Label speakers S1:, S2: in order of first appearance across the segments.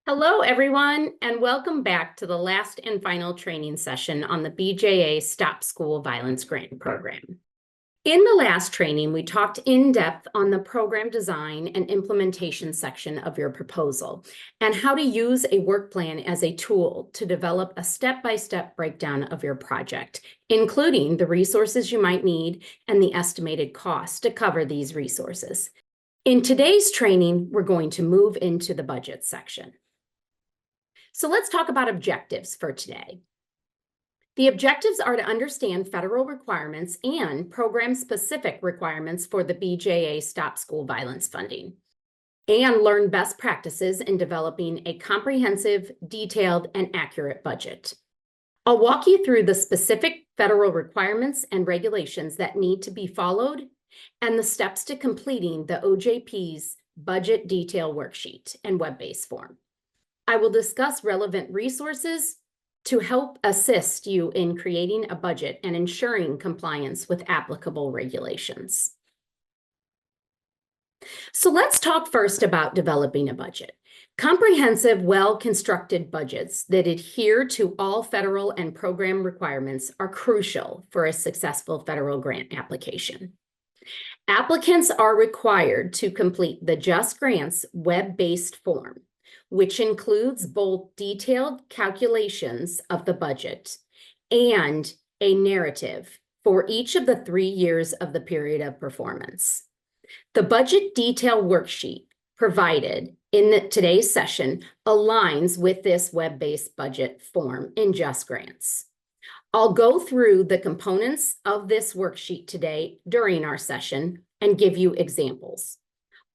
S1: Hello, everyone, and welcome back to the last and final training session on the BJA Stop School Violence Grant Program. In the last training, we talked in depth on the program design and implementation section of your proposal and how to use a work plan as a tool to develop a step-by-step breakdown of your project, including the resources you might need and the estimated cost to cover these resources. In today's training, we're going to move into the budget section. So let's talk about objectives for today. The objectives are to understand federal requirements and program-specific requirements for the BJA Stop School Violence funding, and learn best practices in developing a comprehensive, detailed, and accurate budget. I'll walk you through the specific federal requirements and regulations that need to be followed and the steps to completing the OJP's Budget Detail Worksheet and web-based form. I will discuss relevant resources to help assist you in creating a budget and ensuring compliance with applicable regulations. So let's talk first about developing a budget. Comprehensive, well-constructed budgets that adhere to all federal and program requirements are crucial for a successful federal grant application. Applicants are required to complete the Just Grants web-based form, which includes both detailed calculations of the budget and a narrative for each of the 3 years of the period of performance. The budget detail worksheet provided in today's session aligns with this web-based budget form in Just Grants. I'll go through the components of this worksheet today during our session and give you examples.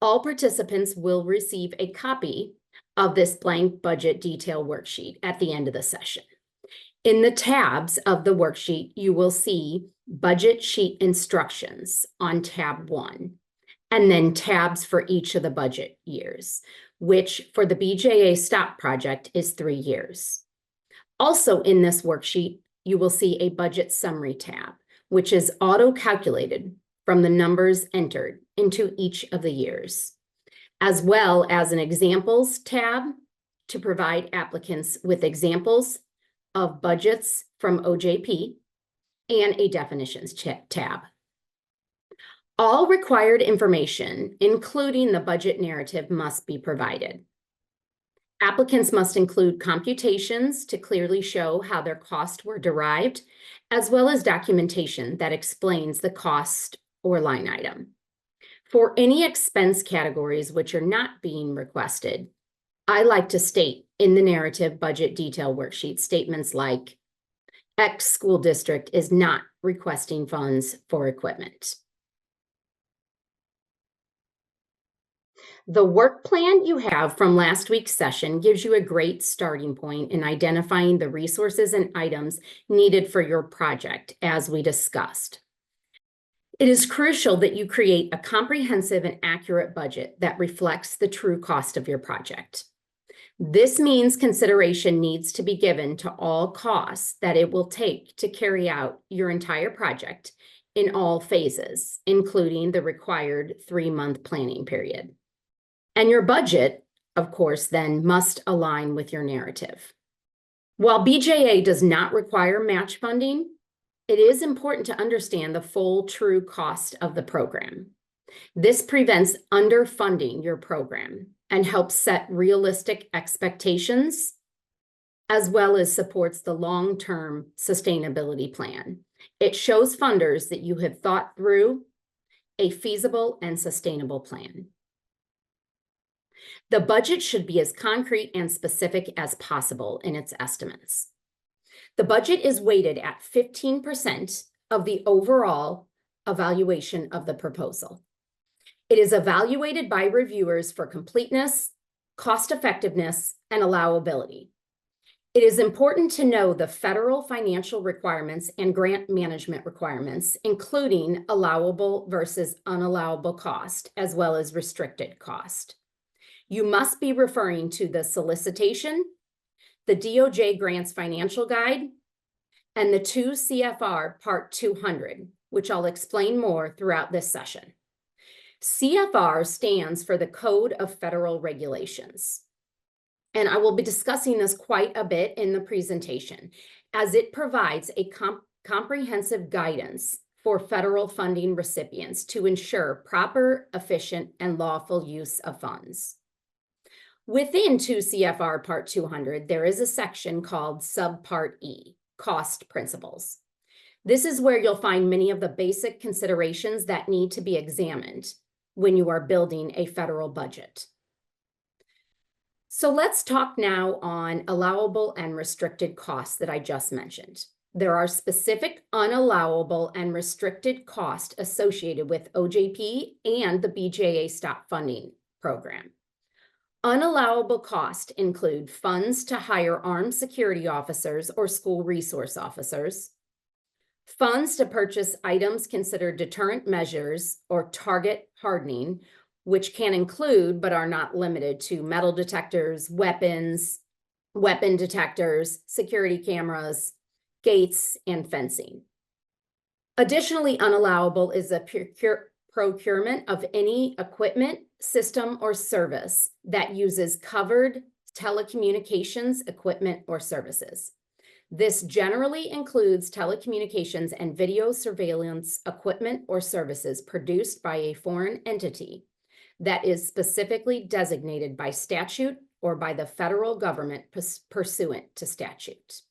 S1: All participants will receive a copy of this blank budget detail worksheet at the end of the session. In the tabs of the worksheet, you will see budget sheet instructions on tab 1, and then tabs for each of the budget years, which for the BJA STOP project is 3 years. Also in this worksheet, you will see a budget summary tab, which is auto-calculated from the numbers entered into each of the years, as well as an examples tab to provide applicants with examples of budgets from OJP and a definitions tab. All required information, including the budget narrative, must be provided. Applicants must include computations to clearly show how their costs were derived, as well as documentation that explains the cost or line item. For any expense categories which are not being requested, I like to state in the narrative budget detail worksheet statements like, X school district is not requesting funds for equipment. The work plan you have from last week's session gives you a great starting point in identifying the resources and items needed for your project, as we discussed. It is crucial that you create a comprehensive and accurate budget that reflects the true cost of your project. This means consideration needs to be given to all costs that it will take to carry out your entire project in all phases, including the required 3-month planning period. And your budget, of course, then must align with your narrative. While BJA does not require match funding, it is important to understand the full true cost of the program. This prevents underfunding your program and helps set realistic expectations, as well as supports the long-term sustainability plan. It shows funders that you have thought through a feasible and sustainable plan. The budget should be as concrete and specific as possible in its estimates. The budget is weighted at 15% of the overall evaluation of the proposal. It is evaluated by reviewers for completeness, cost-effectiveness, and allowability. It is important to know the federal financial requirements and grant management requirements, including allowable versus unallowable cost, as well as restricted cost. You must be referring to the solicitation, the DOJ Grants Financial Guide, and the 2 CFR Part 200, which I'll explain more throughout this session. CFR stands for the Code of Federal Regulations. And I will be discussing this quite a bit in the presentation, as it provides a comprehensive guidance for federal funding recipients to ensure proper, efficient, and lawful use of funds. Within 2 CFR Part 200, there is a section called Subpart E, Cost Principles. This is where you'll find many of the basic considerations that need to be examined when you are building a federal budget. So let's talk now on allowable and restricted costs that I just mentioned. There are specific unallowable and restricted costs associated with OJP and the BJA STOP funding program. Unallowable costs include funds to hire armed security officers or school resource officers, funds to purchase items considered deterrent measures or target hardening, which can include but are not limited to metal detectors, weapons, weapon detectors, security cameras, gates, and fencing. Additionally, unallowable is a procurement of any equipment, system, or service that uses covered telecommunications equipment or services. This generally includes telecommunications and video surveillance equipment or services produced by a foreign entity that is specifically designated by statute or by the federal government pursuant to statute.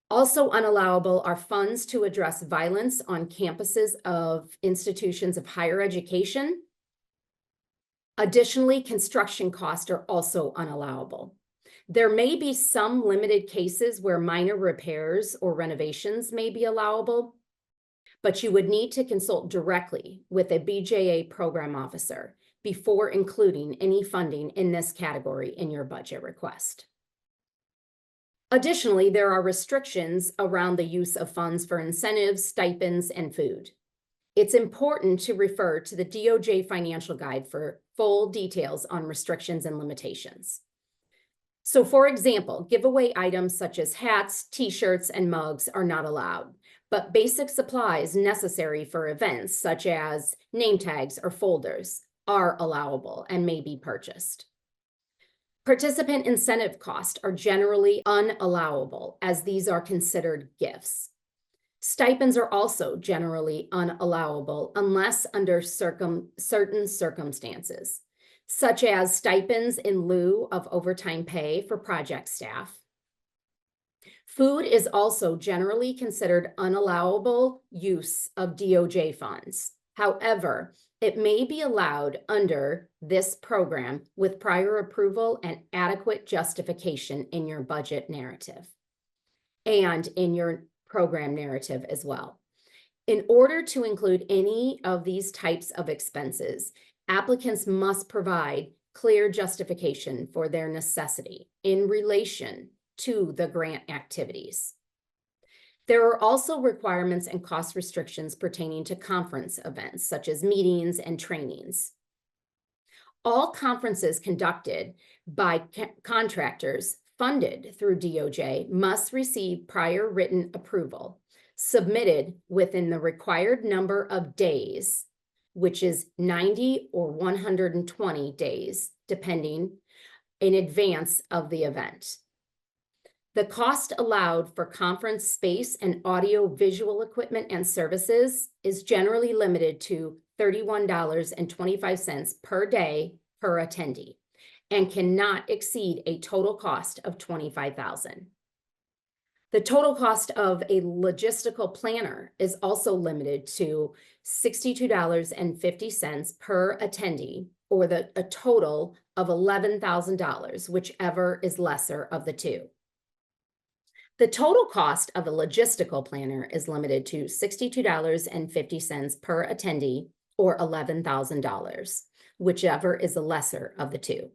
S1: Also unallowable are funds to address violence on campuses of institutions of higher education. Additionally, construction costs are also unallowable. There may be some limited cases where minor repairs or renovations may be allowable, but you would need to consult directly with a BJA program officer before including any funding in this category in your budget request. Additionally, there are restrictions around the use of funds for incentives, stipends, and food. It's important to refer to the DOJ Financial Guide for full details on restrictions and limitations. So, for example, giveaway items such as hats, t-shirts, and mugs are not allowed, but basic supplies necessary for events such as name tags or folders are allowable and may be purchased. Participant incentive costs are generally unallowable, as these are considered gifts. Stipends are also generally unallowable unless under certain circumstances, such as stipends in lieu of overtime pay for project staff. Food is also generally considered unallowable use of DOJ funds. However, it may be allowed under this program with prior approval and adequate justification in your budget narrative and in your program narrative as well. In order to include any of these types of expenses, applicants must provide clear justification for their necessity in relation to the grant activities. There are also requirements and cost restrictions pertaining to conference events, such as meetings and trainings. All conferences conducted by contractors funded through DOJ must receive prior written approval, submitted within the required number of days, which is 90 or 120 days, depending, in advance of the event. The cost allowed for conference space and audio-visual equipment and services is generally limited to $31.25 per day per attendee and cannot exceed a total cost of $25,000. The total cost of a logistical planner is also limited to $62.50 per attendee, or a total of $11,000, whichever is lesser of the two. The total cost of a logistical planner is limited to $62.50 per attendee, or $11,000, whichever is the lesser of the two.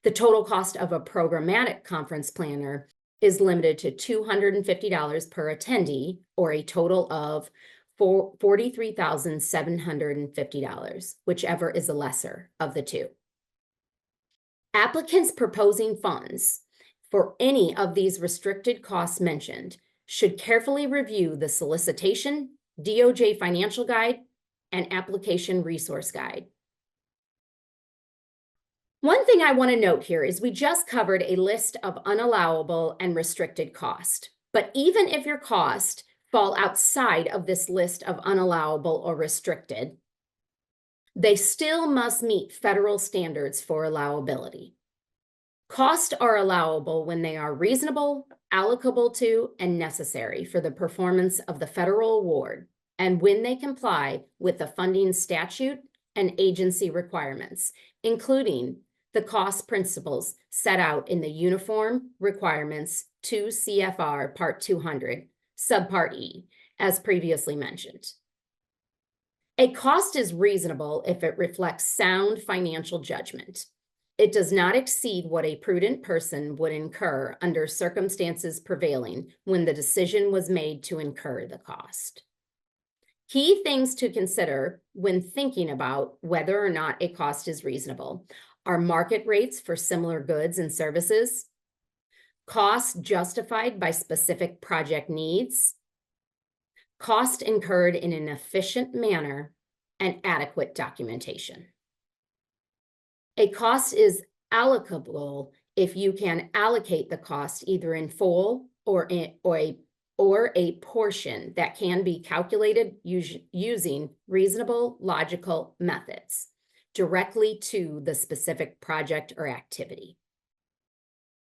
S1: The total cost of a programmatic conference planner is limited to $250 per attendee, or a total of $43,750, whichever is the lesser of the two. Applicants proposing funds for any of these restricted costs mentioned should carefully review the solicitation, DOJ Financial Guide, and Application Resource Guide. One thing I want to note here is we just covered a list of unallowable and restricted cost. But even if your costs fall outside of this list of unallowable or restricted, they still must meet federal standards for allowability. Costs are allowable when they are reasonable, allocable to, and necessary for the performance of the federal award, and when they comply with the funding statute and agency requirements, including the cost principles set out in the Uniform Requirements 2 CFR Part 200, Subpart E, as previously mentioned. A cost is reasonable if it reflects sound financial judgment. It does not exceed what a prudent person would incur under circumstances prevailing when the decision was made to incur the cost. Key things to consider when thinking about whether or not a cost is reasonable are market rates for similar goods and services, costs justified by specific project needs, cost incurred in an efficient manner, and adequate documentation. A cost is allocable if you can allocate the cost either in full or a portion that can be calculated using reasonable logical methods directly to the specific project or activity.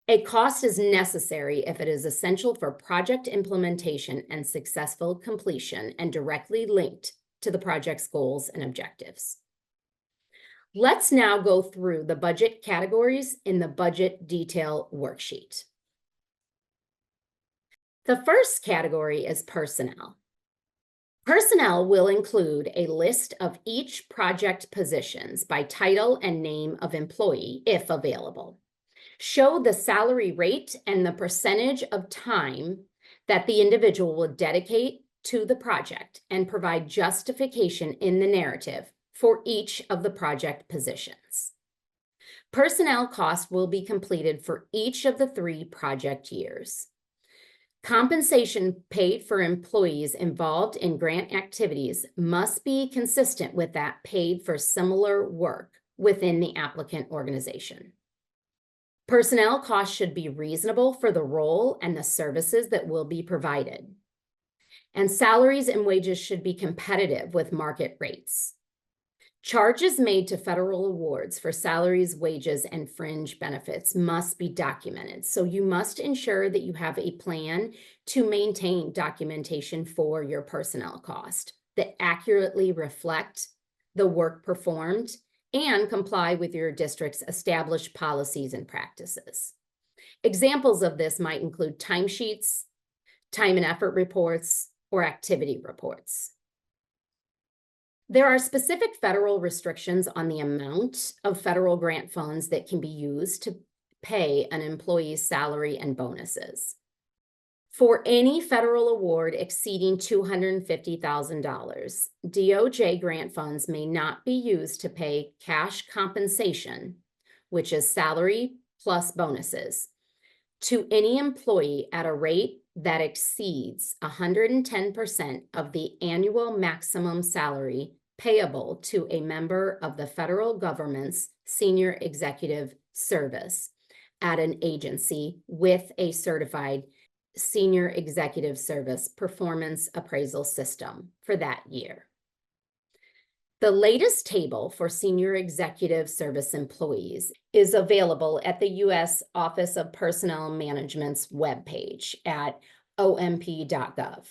S1: A cost is necessary if it is essential for project implementation and successful completion and directly linked to the project's goals and objectives. Let's now go through the budget categories in the budget detail worksheet. The first category is personnel. Personnel will include a list of each project positions by title and name of employee, if available. Show the salary rate and the percentage of time that the individual will dedicate to the project and provide justification in the narrative for each of the project positions. Personnel costs will be completed for each of the 3 project years. Compensation paid for employees involved in grant activities must be consistent with that paid for similar work within the applicant organization. Personnel costs should be reasonable for the role and the services that will be provided. And salaries and wages should be competitive with market rates. Charges made to federal awards for salaries, wages, and fringe benefits must be documented. So you must ensure that you have a plan to maintain documentation for your personnel cost that accurately reflect the work performed and comply with your district's established policies and practices. Examples of this might include timesheets, time and effort reports, or activity reports. There are specific federal restrictions on the amount of federal grant funds that can be used to pay an employee's salary and bonuses. For any federal award exceeding $250,000, DOJ grant funds may not be used to pay cash compensation, which is salary plus bonuses, to any employee at a rate that exceeds 110% of the annual maximum salary payable to a member of the federal government's senior executive service at an agency with a certified senior executive service performance appraisal system for that year. The latest table for senior executive service employees is available at the U.S. Office of Personnel Management's webpage at omp.gov.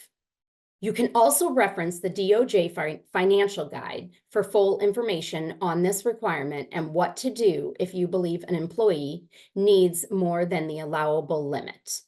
S1: You can also reference the DOJ financial guide for full information on this requirement and what to do if you believe an employee needs more than the allowable limit.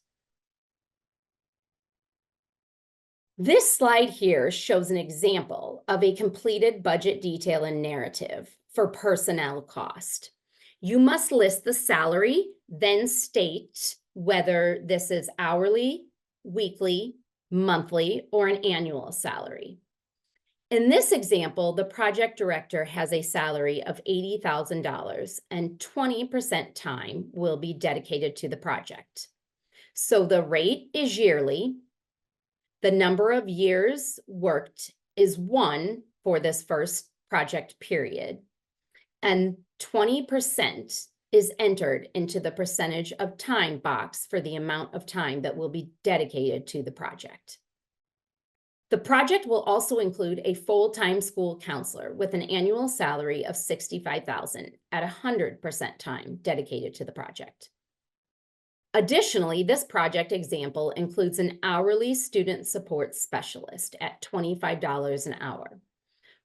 S1: This slide here shows an example of a completed budget detail and narrative for personnel cost. You must list the salary, then state whether this is hourly, weekly, monthly, or an annual salary. In this example, the project director has a salary of $80,000 and 20% time will be dedicated to the project. So the rate is yearly. The number of years worked is 1 for this first project period, and 20% is entered into the percentage of time box for the amount of time that will be dedicated to the project. The project will also include a full-time school counselor with an annual salary of $65,000 at 100% time dedicated to the project. Additionally, this project example includes an hourly student support specialist at $25 an hour,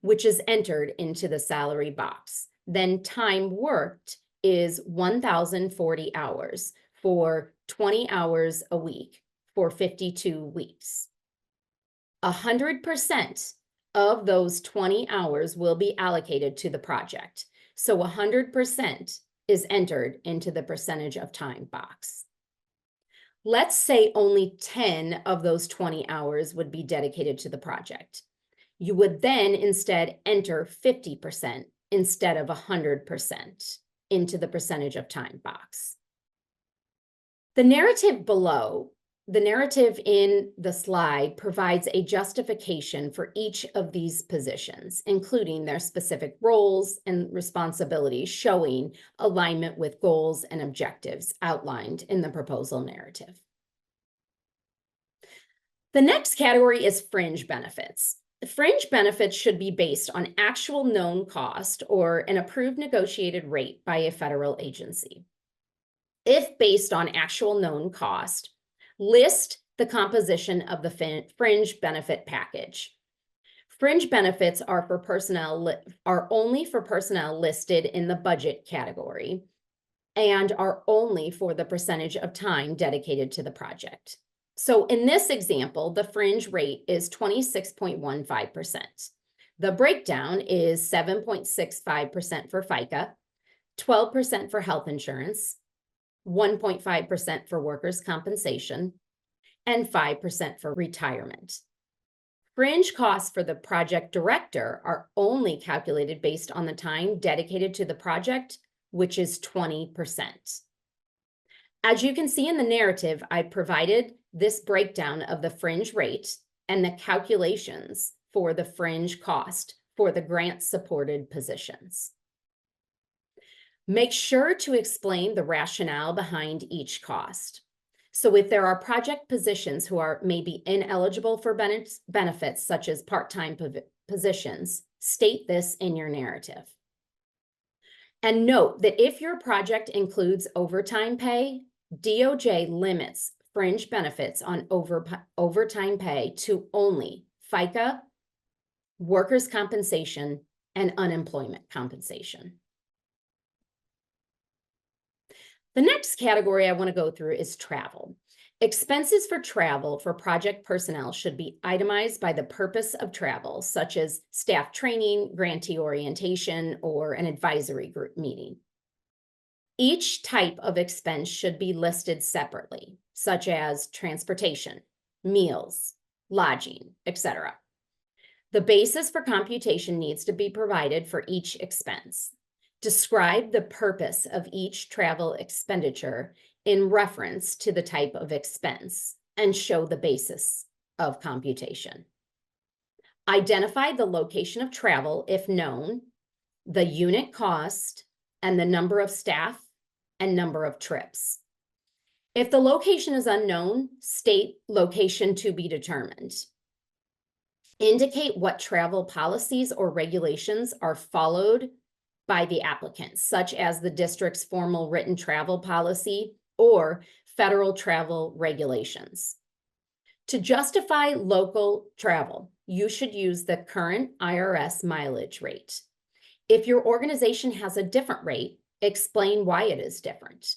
S1: which is entered into the salary box. Then time worked is 1,040 hours for 20 hours a week for 52 weeks. 100% of those 20 hours will be allocated to the project. So 100% is entered into the percentage of time box. Let's say only 10 of those 20 hours would be dedicated to the project. You would then instead enter 50% instead of 100% into the percentage of time box. The narrative below, the narrative in the slide provides a justification for each of these positions, including their specific roles and responsibilities, showing alignment with goals and objectives outlined in the proposal narrative. The next category is fringe benefits. Fringe benefits should be based on actual known cost or an approved negotiated rate by a federal agency. If based on actual known cost, list the composition of the fringe benefit package. Fringe benefits are only for personnel listed in the budget category and are only for the percentage of time dedicated to the project. So in this example, the fringe rate is 26.15%. The breakdown is 7.65% for FICA, 12% for health insurance, 1.5% for workers' compensation, and 5% for retirement. Fringe costs for the project director are only calculated based on the time dedicated to the project, which is 20%. As you can see in the narrative, I provided this breakdown of the fringe rate and the calculations for the fringe cost for the grant-supported positions. Make sure to explain the rationale behind each cost. So if there are project positions who are maybe ineligible for benefits, such as part-time positions, state this in your narrative. And note that if your project includes overtime pay, DOJ limits fringe benefits on overtime pay to only FICA, workers' compensation, and unemployment compensation. The next category I want to go through is travel. Expenses for travel for project personnel should be itemized by the purpose of travel, such as staff training, grantee orientation, or an advisory group meeting. Each type of expense should be listed separately, such as transportation, meals, lodging, etc. The basis for computation needs to be provided for each expense. Describe the purpose of each travel expenditure in reference to the type of expense and show the basis of computation. Identify the location of travel if known, the unit cost, and the number of staff and number of trips. If the location is unknown, state location to be determined. Indicate what travel policies or regulations are followed by the applicant, such as the district's formal written travel policy or federal travel regulations. To justify local travel, you should use the current IRS mileage rate. If your organization has a different rate, explain why it is different.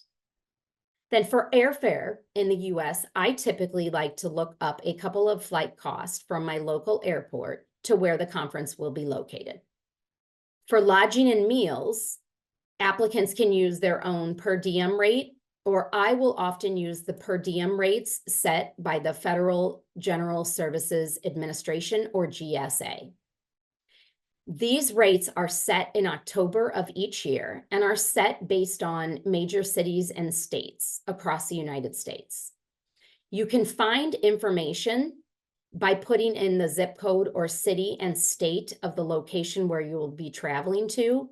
S1: Then for airfare in the US, I typically like to look up a couple of flight costs from my local airport to where the conference will be located. For lodging and meals, applicants can use their own per diem rate, or I will often use the per diem rates set by the Federal General Services Administration, or GSA. These rates are set in October of each year and are set based on major cities and states across the United States. You can find information by putting in the zip code or city and state of the location where you will be traveling to,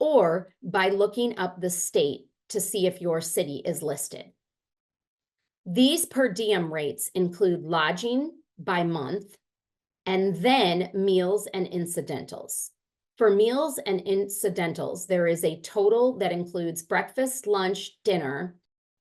S1: or by looking up the state to see if your city is listed. These per diem rates include lodging by month and then meals and incidentals. For meals and incidentals, there is a total that includes breakfast, lunch, dinner,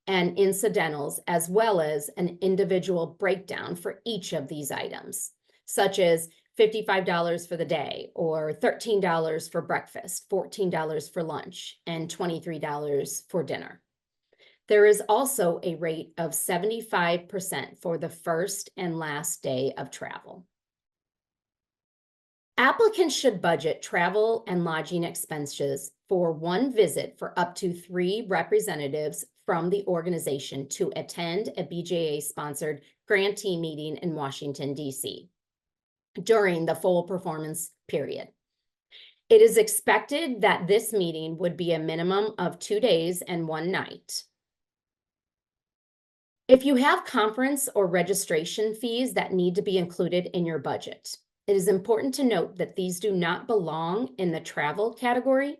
S1: and incidentals, as well as an individual breakdown for each of these items, such as $55 for the day, or $13 for breakfast, $14 for lunch, and $23 for dinner. There is also a rate of 75% for the first and last day of travel. Applicants should budget travel and lodging expenses for one visit for up to 3 representatives from the organization to attend a BJA-sponsored grantee meeting in Washington, D.C. during the full performance period. It is expected that this meeting would be a minimum of 2 days and 1 night. If you have conference or registration fees that need to be included in your budget, it is important to note that these do not belong in the travel category.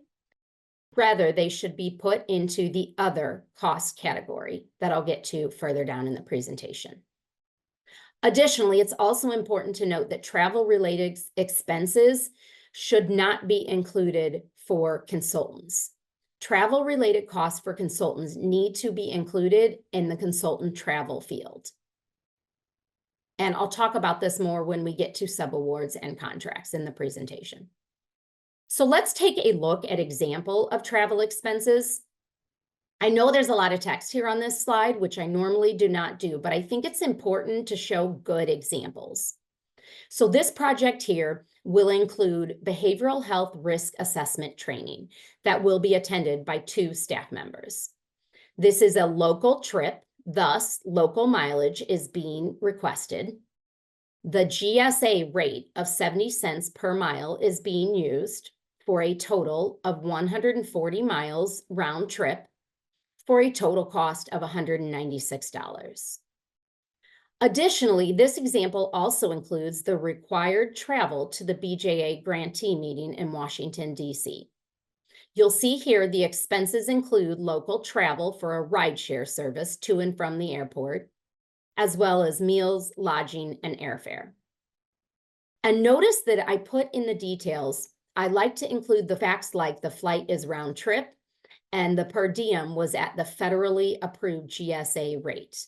S1: Rather, they should be put into the other cost category that I'll get to further down in the presentation. Additionally, it's also important to note that travel-related expenses should not be included for consultants. Travel-related costs for consultants need to be included in the consultant travel field. And I'll talk about this more when we get to subawards and contracts in the presentation. So let's take a look at example of travel expenses. I know there's a lot of text here on this slide, which I normally do not do, but I think it's important to show good examples. So this project here will include behavioral health risk assessment training that will be attended by 2 staff members. This is a local trip. Thus, local mileage is being requested. The GSA rate of 70 cents per mile is being used for a total of 140 miles round trip for a total cost of $196. Additionally, this example also includes the required travel to the BJA grantee meeting in Washington, D.C. You'll see here the expenses include local travel for a rideshare service to and from the airport, as well as meals, lodging, and airfare. And notice that I put in the details, I like to include the facts like the flight is round trip and the per diem was at the federally approved GSA rate.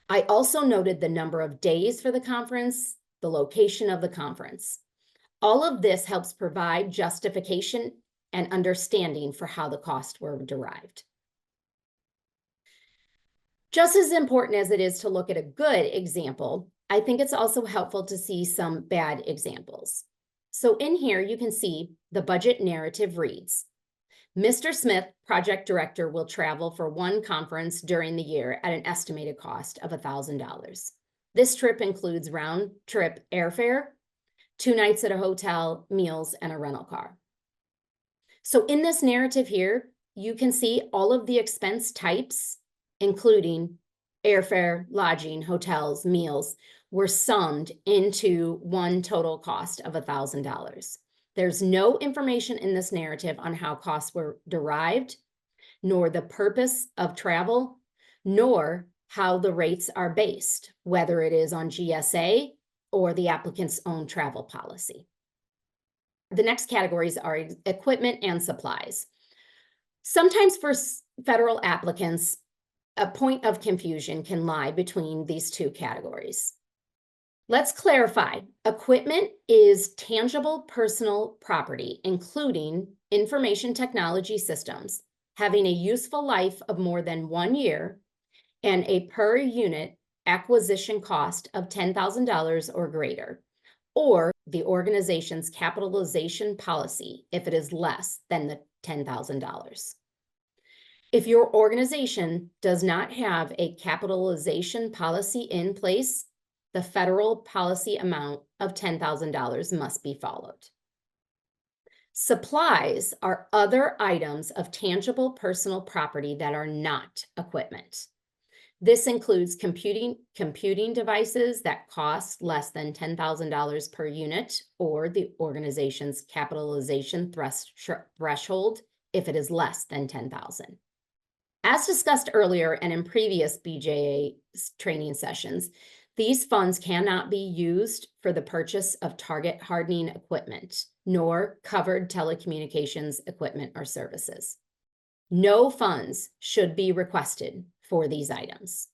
S1: I also noted the number of days for the conference, the location of the conference. All of this helps provide justification and understanding for how the costs were derived. Just as important as it is to look at a good example, I think it's also helpful to see some bad examples. So in here, you can see the budget narrative reads, Mr. Smith, project director, will travel for one conference during the year at an estimated cost of $1,000. This trip includes round trip airfare, 2 nights at a hotel, meals, and a rental car. So in this narrative here, you can see all of the expense types, including airfare, lodging, hotels, meals, were summed into one total cost of $1,000. There's no information in this narrative on how costs were derived, nor the purpose of travel, nor how the rates are based, whether it is on GSA or the applicant's own travel policy. The next categories are equipment and supplies. Sometimes for federal applicants, a point of confusion can lie between these 2 categories. Let's clarify. Equipment is tangible personal property, including information technology systems, having a useful life of more than 1 year and a per unit acquisition cost of $10,000 or greater, or the organization's capitalization policy if it is less than the $10,000. If your organization does not have a capitalization policy in place, the federal policy amount of $10,000 must be followed. Supplies are other items of tangible personal property that are not equipment. This includes computing devices that cost less than $10,000 per unit, or the organization's capitalization threshold if it is less than $10,000. As discussed earlier and in previous BJA training sessions, these funds cannot be used for the purchase of target hardening equipment, nor covered telecommunications equipment or services. No funds should be requested for these items.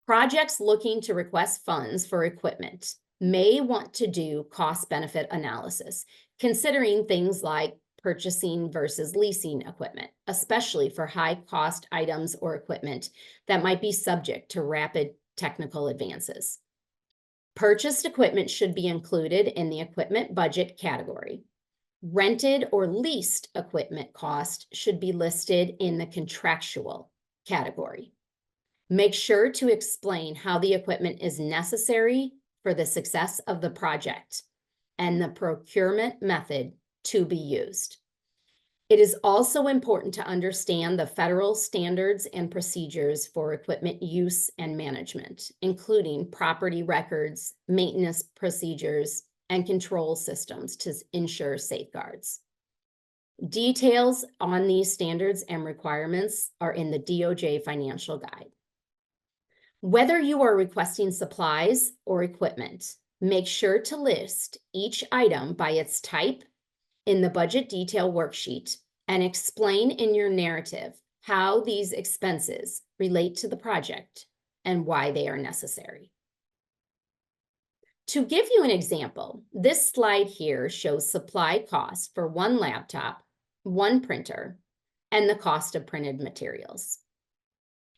S1: Projects looking to request funds for equipment may want to do cost-benefit analysis, considering things like purchasing versus leasing equipment, especially for high-cost items or equipment that might be subject to rapid technical advances. Purchased equipment should be included in the equipment budget category. Rented or leased equipment cost should be listed in the contractual category. Make sure to explain how the equipment is necessary for the success of the project and the procurement method to be used. It is also important to understand the federal standards and procedures for equipment use and management, including property records, maintenance procedures, and control systems to ensure safeguards. Details on these standards and requirements are in the DOJ Financial Guide. Whether you are requesting supplies or equipment, make sure to list each item by its type in the budget detail worksheet and explain in your narrative how these expenses relate to the project and why they are necessary. To give you an example, this slide here shows supply costs for one laptop, one printer, and the cost of printed materials.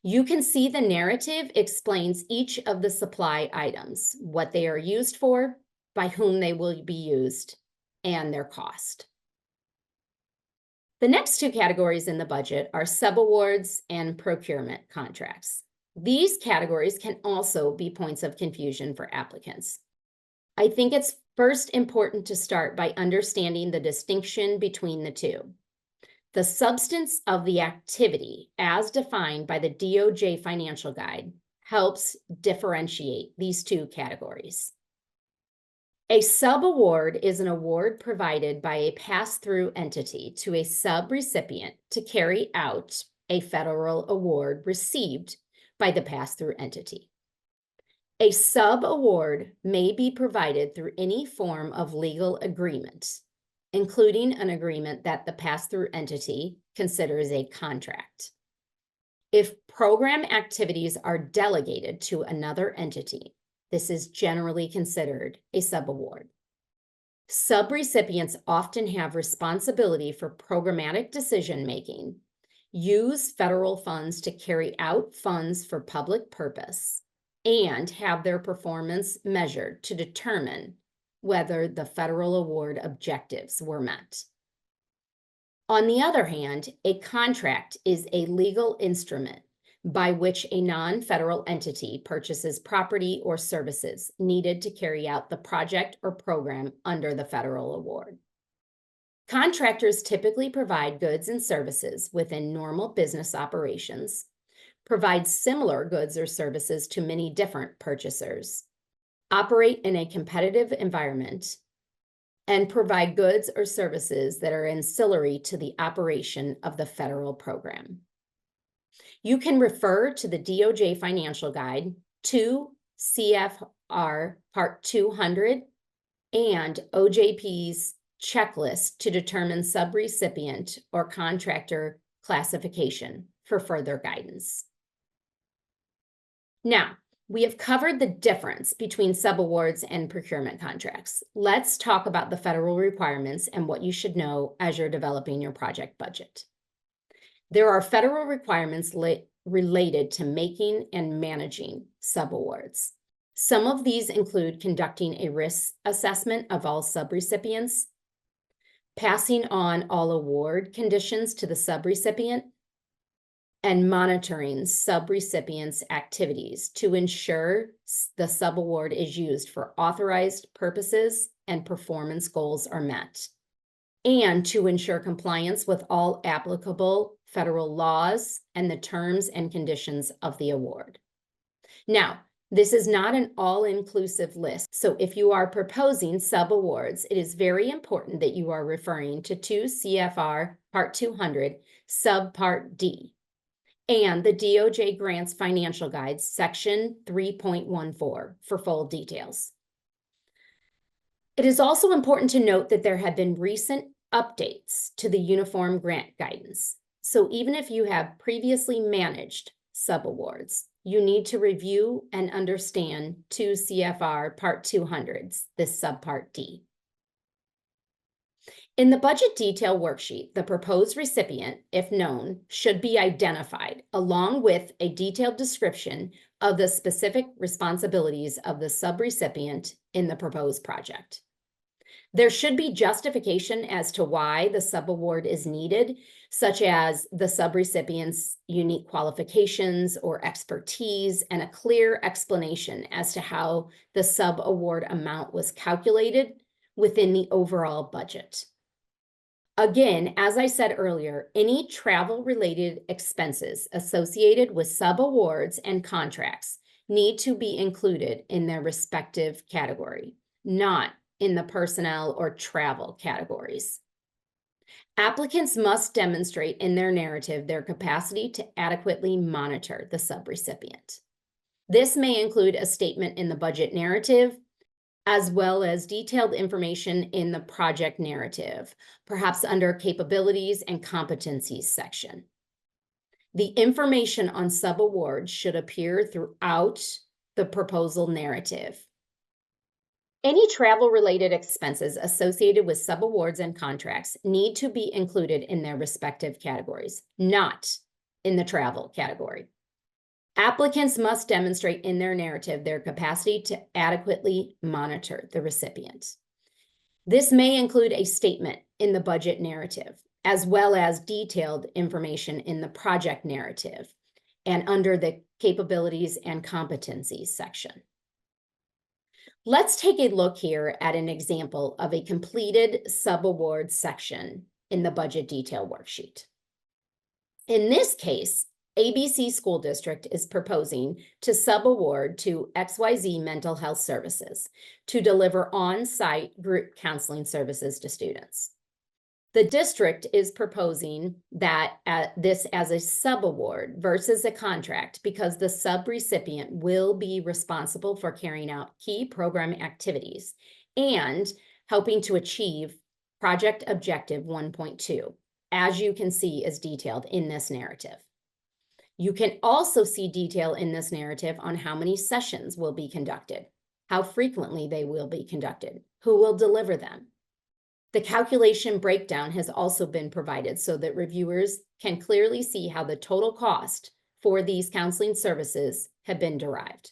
S1: You can see the narrative explains each of the supply items, what they are used for, by whom they will be used, and their cost. The next two categories in the budget are subawards and procurement contracts. These categories can also be points of confusion for applicants. I think it's first important to start by understanding the distinction between the two. The substance of the activity, as defined by the DOJ Financial Guide, helps differentiate these two categories. A subaward is an award provided by a pass-through entity to a subrecipient to carry out a federal award received by the pass-through entity. A subaward may be provided through any form of legal agreement, including an agreement that the pass-through entity considers a contract. If program activities are delegated to another entity, this is generally considered a subaward. Subrecipients often have responsibility for programmatic decision-making, use federal funds to carry out funds for public purpose, and have their performance measured to determine whether the federal award objectives were met. On the other hand, a contract is a legal instrument by which a non-federal entity purchases property or services needed to carry out the project or program under the federal award. Contractors typically provide goods and services within normal business operations, provide similar goods or services to many different purchasers, operate in a competitive environment, and provide goods or services that are ancillary to the operation of the federal program. You can refer to the DOJ Financial Guide, 2 CFR Part 200, and OJP's checklist to determine subrecipient or contractor classification for further guidance. Now, we have covered the difference between subawards and procurement contracts. Let's talk about the federal requirements and what you should know as you're developing your project budget. There are federal requirements related to making and managing subawards. Some of these include conducting a risk assessment of all subrecipients, passing on all award conditions to the subrecipient, and monitoring subrecipients' activities to ensure the subaward is used for authorized purposes and performance goals are met. and to ensure compliance with all applicable federal laws and the terms and conditions of the award. Now, this is not an all-inclusive list, so if you are proposing subawards, it is very important that you are referring to 2 CFR Part 200, Subpart D, and the DOJ Grants Financial Guides, Section 3.14, for full details. It is also important to note that there have been recent updates to the Uniform Grant Guidance. So even if you have previously managed subawards, you need to review and understand 2 CFR Part 200's, this Subpart D. In the budget detail worksheet, the proposed recipient, if known, should be identified along with a detailed description of the specific responsibilities of the subrecipient in the proposed project. There should be justification as to why the subaward is needed, such as the subrecipient's unique qualifications or expertise, and a clear explanation as to how the subaward amount was calculated within the overall budget. Again, as I said earlier, any travel-related expenses associated with subawards and contracts need to be included in their respective category, not in the personnel or travel categories. Applicants must demonstrate in their narrative their capacity to adequately monitor the subrecipient. This may include a statement in the budget narrative, as well as detailed information in the project narrative, perhaps under capabilities and competencies section. The information on subawards should appear throughout the proposal narrative. Any travel-related expenses associated with subawards and contracts need to be included in their respective categories, not in the travel category. Applicants must demonstrate in their narrative their capacity to adequately monitor the recipient. This may include a statement in the budget narrative, as well as detailed information in the project narrative and under the capabilities and competencies section. Let's take a look here at an example of a completed subaward section in the budget detail worksheet. In this case, ABC School District is proposing to subaward to XYZ Mental Health Services to deliver on-site group counseling services to students. The district is proposing that this as a subaward versus a contract because the subrecipient will be responsible for carrying out key program activities and helping to achieve Project Objective 1.2, as you can see is detailed in this narrative. You can also see detail in this narrative on how many sessions will be conducted, how frequently they will be conducted, who will deliver them. The calculation breakdown has also been provided so that reviewers can clearly see how the total cost for these counseling services have been derived.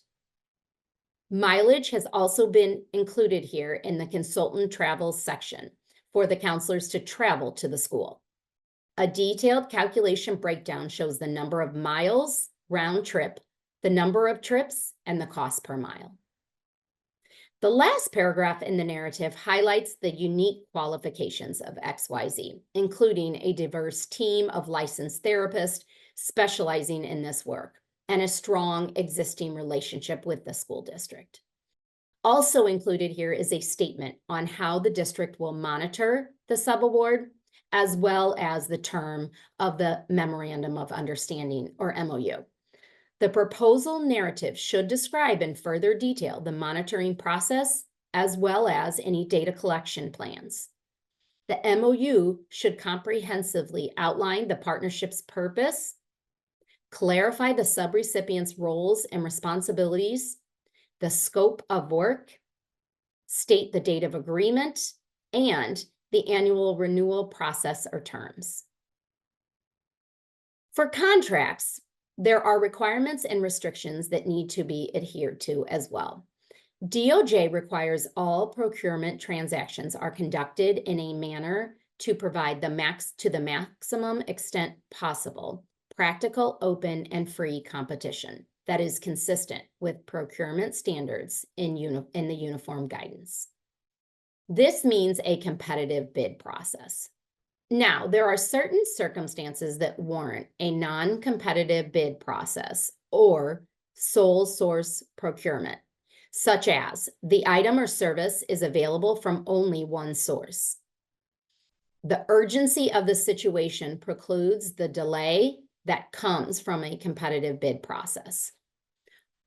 S1: Mileage has also been included here in the consultant travel section for the counselors to travel to the school. A detailed calculation breakdown shows the number of miles round trip, the number of trips, and the cost per mile. The last paragraph in the narrative highlights the unique qualifications of XYZ, including a diverse team of licensed therapists specializing in this work and a strong existing relationship with the school district. Also included here is a statement on how the district will monitor the subaward, as well as the term of the Memorandum of Understanding, or MOU. The proposal narrative should describe in further detail the monitoring process, as well as any data collection plans. The MOU should comprehensively outline the partnership's purpose, clarify the subrecipient's roles and responsibilities, the scope of work, state the date of agreement, and the annual renewal process or terms. For contracts, there are requirements and restrictions that need to be adhered to as well. DOJ requires all procurement transactions are conducted in a manner to provide the maximum extent possible, practical, open, and free competition that is consistent with procurement standards in the uniform guidance. This means a competitive bid process. Now, there are certain circumstances that warrant a non-competitive bid process or sole source procurement, such as the item or service is available from only one source. The urgency of the situation precludes the delay that comes from a competitive bid process,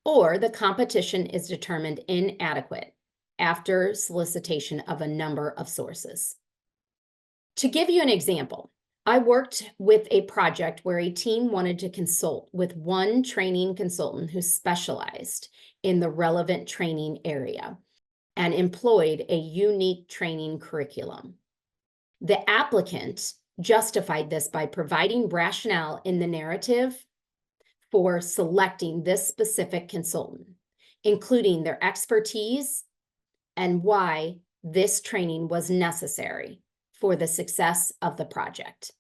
S1: or the competition is determined inadequate after solicitation of a number of sources. To give you an example, I worked with a project where a team wanted to consult with one training consultant who specialized in the relevant training area and employed a unique training curriculum. The applicant justified this by providing rationale in the narrative for selecting this specific consultant, including their expertise and why this training was necessary for the success of the project.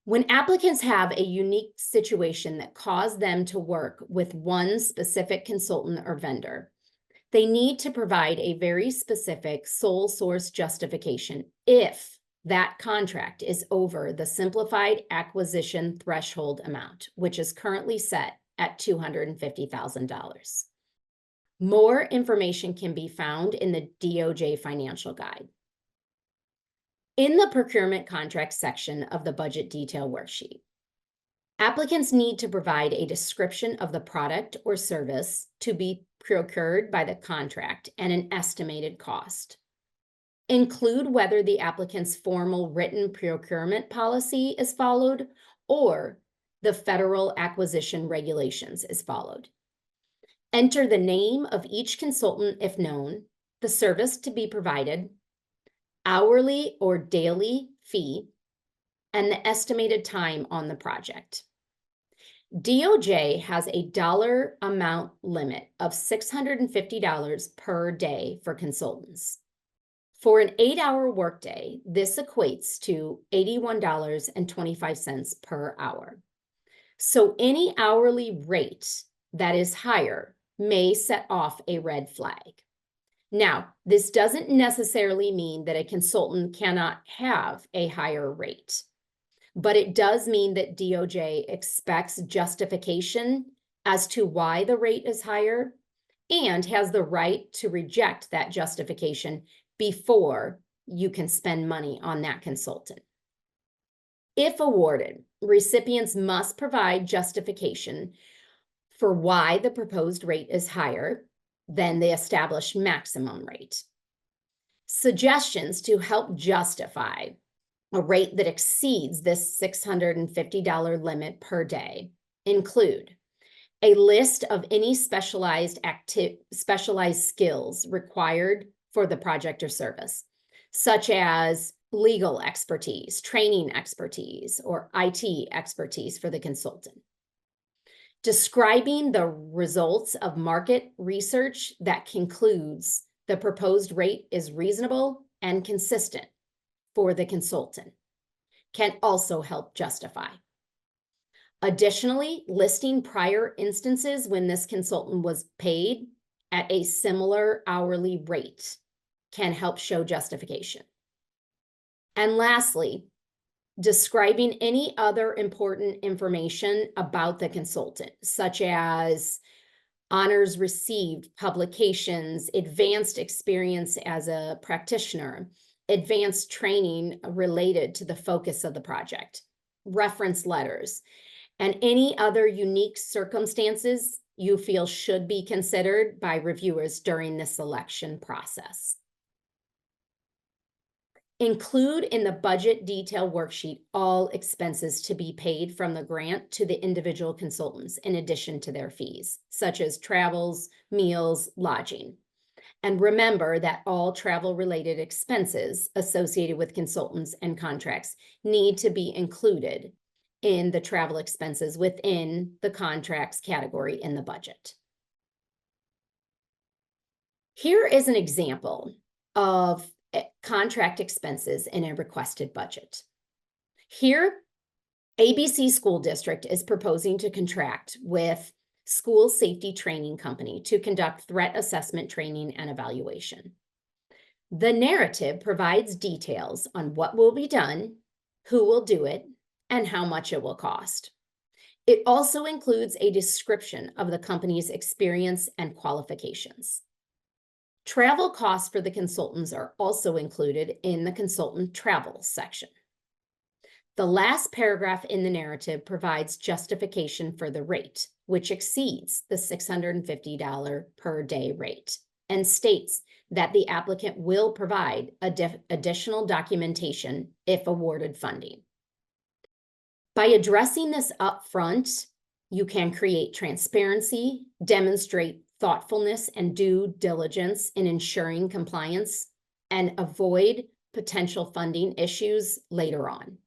S1: When applicants have a unique situation that caused them to work with one specific consultant or vendor, they need to provide a very specific sole source justification if that contract is over the simplified acquisition threshold amount, which is currently set at $250,000. More information can be found in the DOJ Financial Guide. In the procurement contract section of the budget detail worksheet, applicants need to provide a description of the product or service to be procured by the contract and an estimated cost. Include whether the applicant's formal written procurement policy is followed or the federal acquisition regulations is followed. Enter the name of each consultant if known, the service to be provided, hourly or daily fee, and the estimated time on the project. DOJ has a dollar amount limit of $650 per day for consultants. For an 8-hour workday, this equates to $81.25 per hour. So any hourly rate that is higher may set off a red flag. Now, this doesn't necessarily mean that a consultant cannot have a higher rate, but it does mean that DOJ expects justification as to why the rate is higher and has the right to reject that justification before you can spend money on that consultant. If awarded, recipients must provide justification for why the proposed rate is higher than the established maximum rate. Suggestions to help justify a rate that exceeds this $650 limit per day include a list of any specialized skills required for the project or service, such as legal expertise, training expertise, or IT expertise for the consultant. Describing the results of market research that concludes the proposed rate is reasonable and consistent for the consultant can also help justify. Additionally, listing prior instances when this consultant was paid at a similar hourly rate can help show justification. And lastly, describing any other important information about the consultant, such as honors received, publications, advanced experience as a practitioner, advanced training related to the focus of the project, reference letters, and any other unique circumstances you feel should be considered by reviewers during the selection process. Include in the budget detail worksheet all expenses to be paid from the grant to the individual consultants in addition to their fees, such as travels, meals, lodging. And remember that all travel-related expenses associated with consultants and contracts need to be included in the travel expenses within the contracts category in the budget. Here is an example of contract expenses in a requested budget. Here, ABC School District is proposing to contract with School Safety Training Company to conduct threat assessment training and evaluation. The narrative provides details on what will be done, who will do it, and how much it will cost. It also includes a description of the company's experience and qualifications. Travel costs for the consultants are also included in the consultant travel section. The last paragraph in the narrative provides justification for the rate, which exceeds the $650 per day rate, and states that the applicant will provide additional documentation if awarded funding. By addressing this up front, you can create transparency, demonstrate thoughtfulness and due diligence in ensuring compliance, and avoid potential funding issues later on.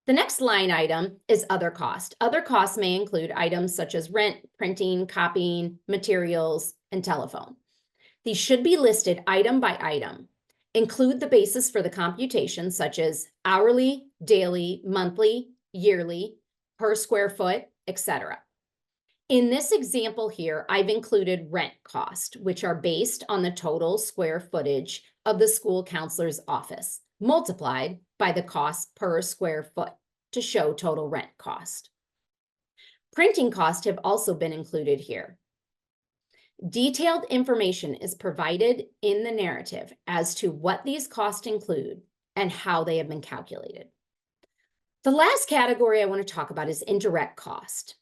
S1: The next line item is other cost. Other costs may include items such as rent, printing, copying, materials, and telephone. These should be listed item by item. Include the basis for the computation, such as hourly, daily, monthly, yearly, per square foot, etc. In this example here, I've included rent cost, which are based on the total square footage of the school counselor's office, multiplied by the cost per square foot to show total rent cost. Printing costs have also been included here. Detailed information is provided in the narrative as to what these costs include and how they have been calculated. The last category I want to talk about is indirect cost.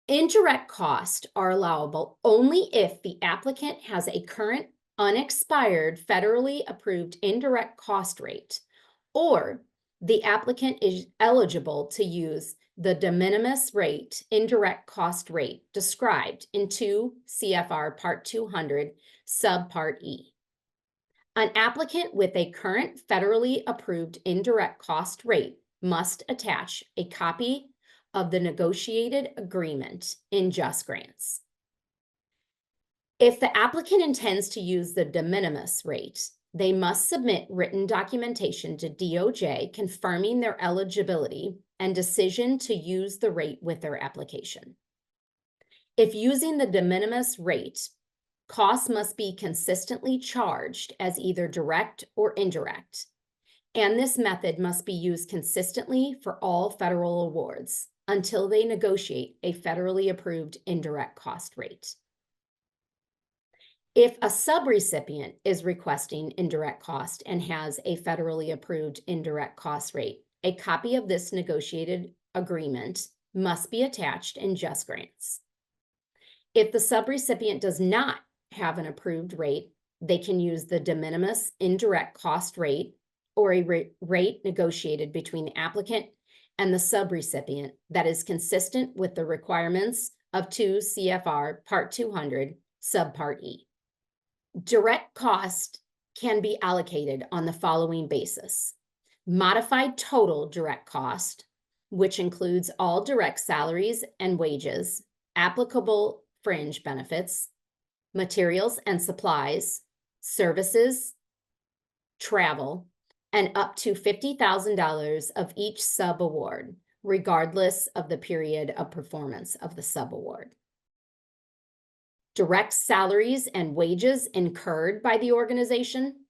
S1: Indirect costs are allowable only if the applicant has a current unexpired federally approved indirect cost rate, or the applicant is eligible to use the de minimis rate, indirect cost rate described in 2 CFR Part 200, Subpart E. An applicant with a current federally approved indirect cost rate must attach a copy of the negotiated agreement in Just Grants. If the applicant intends to use the de minimis rate, they must submit written documentation to DOJ confirming their eligibility and decision to use the rate with their application. If using the de minimis rate, costs must be consistently charged as either direct or indirect, and this method must be used consistently for all federal awards until they negotiate a federally approved indirect cost rate. If a subrecipient is requesting indirect cost and has a federally approved indirect cost rate, a copy of this negotiated agreement must be attached in Just Grants. If the subrecipient does not have an approved rate, they can use the de minimis indirect cost rate or a rate negotiated between the applicant and the subrecipient that is consistent with the requirements of 2 CFR Part 200, Subpart E. Direct cost can be allocated on the following basis: modified total direct cost, which includes all direct salaries and wages, applicable fringe benefits, materials and supplies, services, travel, and up to $50,000 of each sub-award, regardless of the period of performance of the sub-award. Direct salaries and wages incurred by the organization,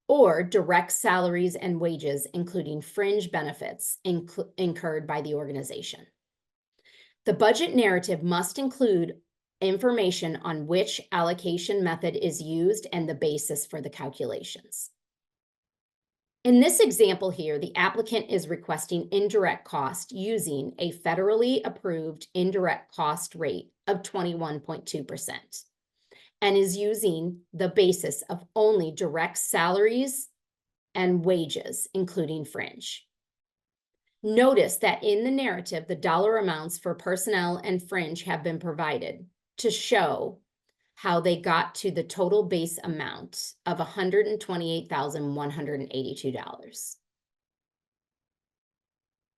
S1: or direct salaries and wages including fringe benefits incurred by the organization. The budget narrative must include information on which allocation method is used and the basis for the calculations. In this example here, the applicant is requesting indirect cost using a federally approved indirect cost rate of 21.2% and is using the basis of only direct salaries and wages, including fringe. Notice that in the narrative, the dollar amounts for personnel and fringe have been provided to show how they got to the total base amount of $128,182.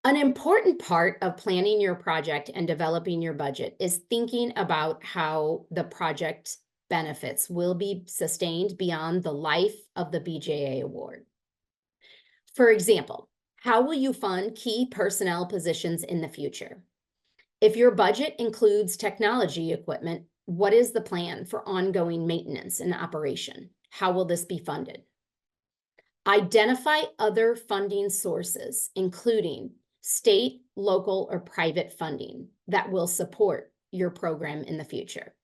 S1: An important part of planning your project and developing your budget is thinking about how the project benefits will be sustained beyond the life of the BJA award. For example, how will you fund key personnel positions in the future? If your budget includes technology equipment, what is the plan for ongoing maintenance and operation? How will this be funded? Identify other funding sources, including state, local, or private funding that will support your program in the future.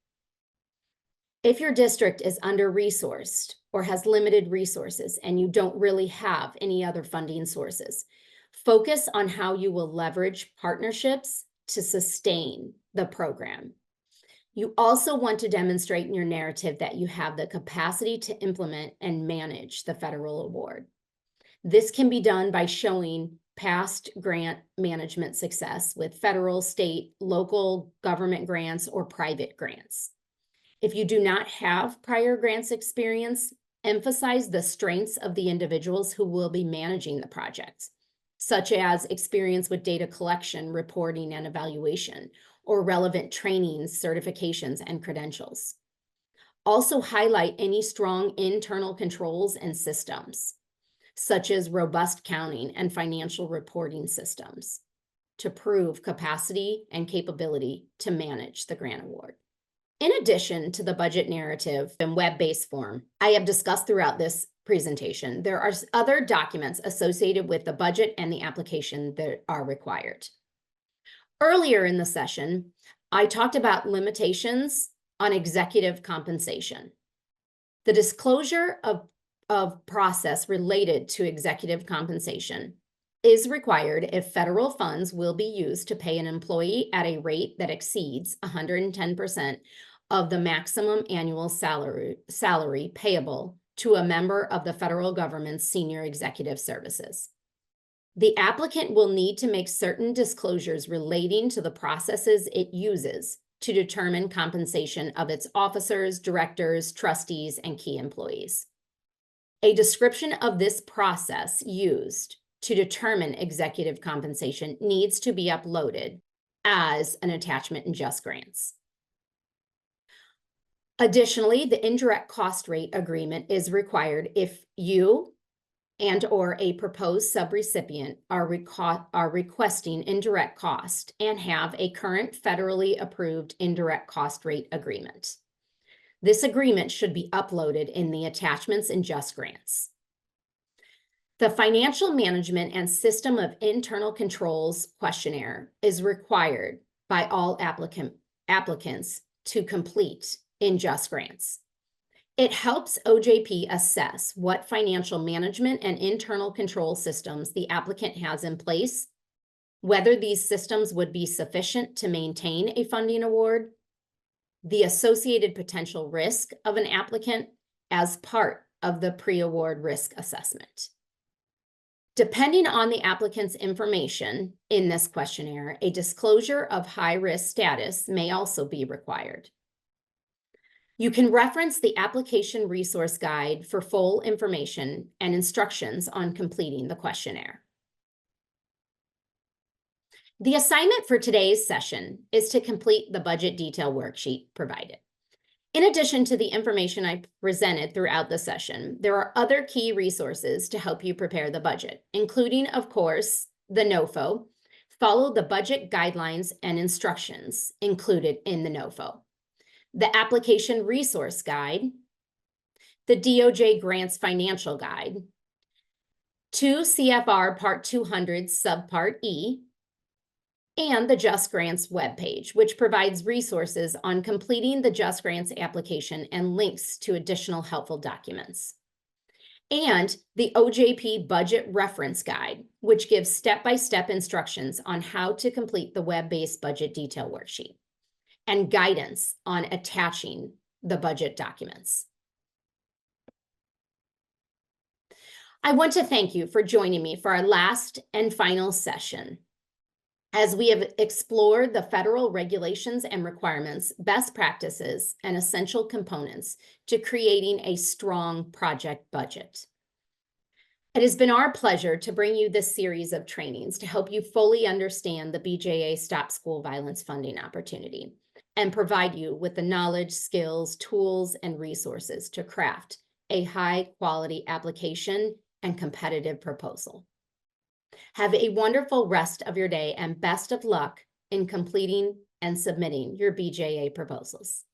S1: If your district is under-resourced or has limited resources and you don't really have any other funding sources, focus on how you will leverage partnerships to sustain the program. You also want to demonstrate in your narrative that you have the capacity to implement and manage the federal award. This can be done by showing past grant management success with federal, state, local government grants, or private grants. If you do not have prior grants experience, emphasize the strengths of the individuals who will be managing the projects, such as experience with data collection, reporting, and evaluation, or relevant trainings, certifications, and credentials. Also highlight any strong internal controls and systems, such as robust counting and financial reporting systems, to prove capacity and capability to manage the grant award. In addition to the budget narrative in web-based form I have discussed throughout this presentation, there are other documents associated with the budget and the application that are required. Earlier in the session, I talked about limitations on executive compensation. The disclosure of process related to executive compensation is required if federal funds will be used to pay an employee at a rate that exceeds 110% of the maximum annual salary payable to a member of the federal government's senior executive services. The applicant will need to make certain disclosures relating to the processes it uses to determine compensation of its officers, directors, trustees, and key employees. A description of this process used to determine executive compensation needs to be uploaded as an attachment in Just Grants. Additionally, the indirect cost rate agreement is required if you and/or a proposed subrecipient are requesting indirect cost and have a current federally approved indirect cost rate agreement. This agreement should be uploaded in the attachments in Just Grants. The Financial Management and System of Internal Controls questionnaire is required by all applicants to complete in Just Grants. It helps OJP assess what financial management and internal control systems the applicant has in place, whether these systems would be sufficient to maintain a funding award, the associated potential risk of an applicant as part of the pre-award risk assessment. Depending on the applicant's information in this questionnaire, a disclosure of high-risk status may also be required. You can reference the application resource guide for full information and instructions on completing the questionnaire. The assignment for today's session is to complete the budget detail worksheet provided. In addition to the information I presented throughout the session, there are other key resources to help you prepare the budget, including, of course, the NOFO. Follow the budget guidelines and instructions included in the NOFO. The Application Resource Guide, the DOJ Grants Financial Guide, 2 CFR Part 200 Subpart E, and the Just Grants webpage, which provides resources on completing the Just Grants application and links to additional helpful documents. And the OJP Budget Reference Guide, which gives step-by-step instructions on how to complete the web-based budget detail worksheet, and guidance on attaching the budget documents. I want to thank you for joining me for our last and final session, as we have explored the federal regulations and requirements, best practices, and essential components to creating a strong project budget. It has been our pleasure to bring you this series of trainings to help you fully understand the BJA Stop School Violence funding opportunity and provide you with the knowledge, skills, tools, and resources to craft a high-quality application and competitive proposal. Have a wonderful rest of your day and best of luck in completing and submitting your BJA proposals.